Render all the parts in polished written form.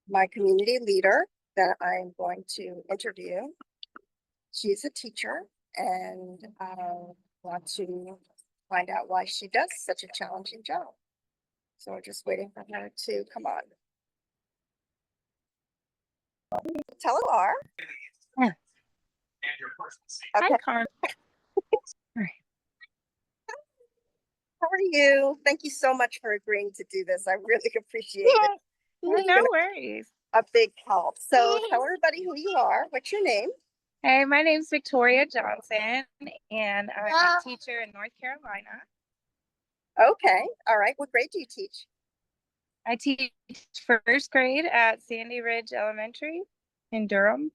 my community leader that I'm going to interview. She's a teacher and I want to find out why she does such a challenging job. So we're just waiting for her to come on. Tell her, Laura. Yeah. Okay. Hi, Carmen. How are you? Thank you so much for agreeing to do this. I really appreciate it. No worries. A big help. So tell everybody who you are. What's your name? Hey, my name's Victoria Johnson, and I'm a teacher in North Carolina. Okay. All right. What grade do you teach? I teach first grade at Sandy Ridge Elementary in Durham.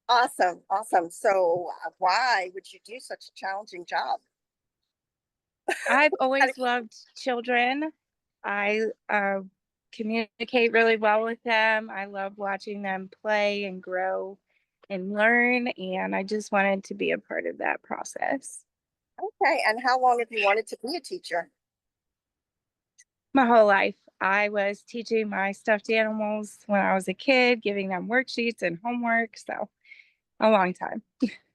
Awesome. Awesome. So why would you do such a challenging job? I've always loved children. I communicate really well with them. I love watching them play and grow and learn, and I just wanted to be a part of that process. Okay. And how long have you wanted to be a teacher? My whole life. I was teaching my stuffed animals when I was a kid, giving them worksheets and homework. So a long time.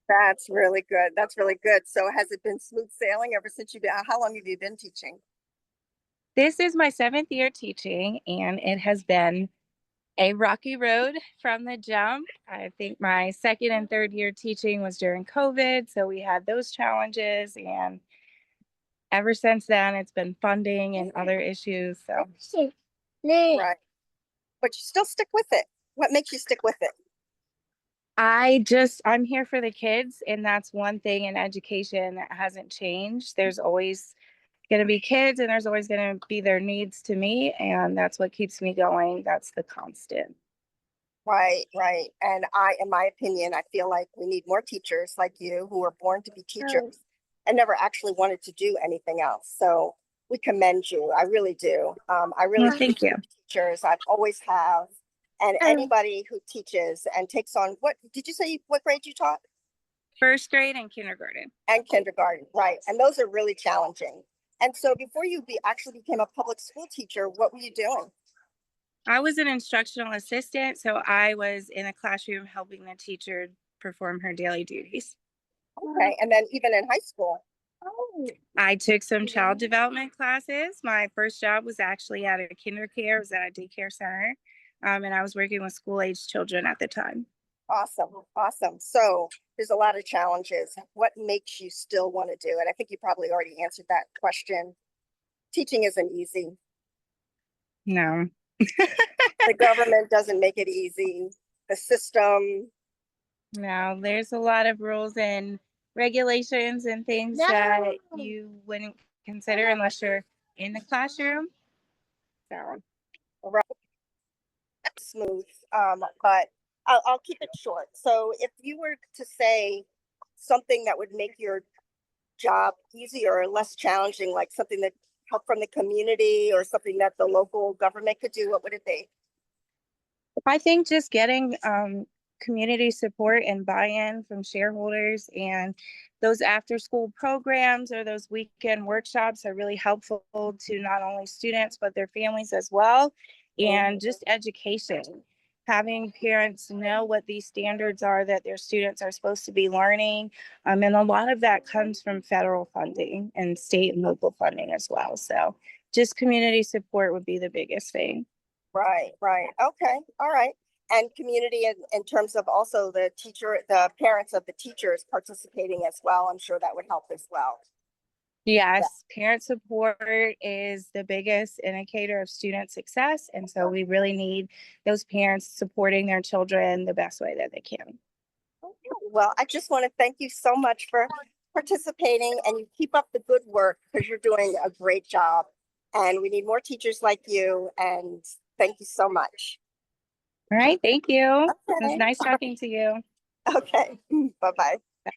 That's really good. That's really good. So has it been smooth sailing ever since you've been, how long have you been teaching? This is my 7th year teaching, and it has been a rocky road from the jump. I think my 2nd and 3rd year teaching was during COVID. So we had those challenges. And ever since then, it's been funding and other issues. So, Right. But you still stick with it. What makes you stick with it? I'm here for the kids. And that's one thing in education that hasn't changed. There's always going to be kids and there's always going to be their needs to me. And that's what keeps me going. That's the constant. Right, right. And in my opinion, I feel like we need more teachers like you who were born to be teachers and never actually wanted to do anything else. So we commend you. I really do. I really Thank you. Teachers. I've always have. And anybody who teaches and takes on, what did you say, what grade you taught? First grade and kindergarten. And kindergarten, right. And those are really challenging. And so before you actually became a public school teacher, what were you doing? I was an instructional assistant, so I was in a classroom helping the teacher perform her daily duties. Okay. And then even in high school? I took some child development classes. My first job was actually at a KinderCare, it was at a daycare center, and I was working with school-aged children at the time. Awesome. Awesome. So there's a lot of challenges. What makes you still want to do it? I think you probably already answered that question. Teaching isn't easy. No. The government doesn't make it easy. The system. No, there's a lot of rules and regulations and things that you wouldn't consider unless you're in the classroom. So, Right. Smooth. But I'll keep it short. So if you were to say something that would make your job easier or less challenging, like something that help from the community or something that the local government could do, what would it be? I think just getting community support and buy-in from shareholders and those after-school programs or those weekend workshops are really helpful to not only students but their families as well. And just education, having parents know what these standards are that their students are supposed to be learning. And a lot of that comes from federal funding and state and local funding as well. So just community support would be the biggest thing. Right, right. Okay, all right. And community in terms of also the parents of the teachers participating as well. I'm sure that would help as well. Yes, parent support is the biggest indicator of student success. And so we really need those parents supporting their children the best way that they can. Well, I just want to thank you so much for participating, and you keep up the good work because you're doing a great job. And we need more teachers like you. And thank you so much. All right, thank you. Okay. It was nice talking to you. Okay, bye-bye. Bye.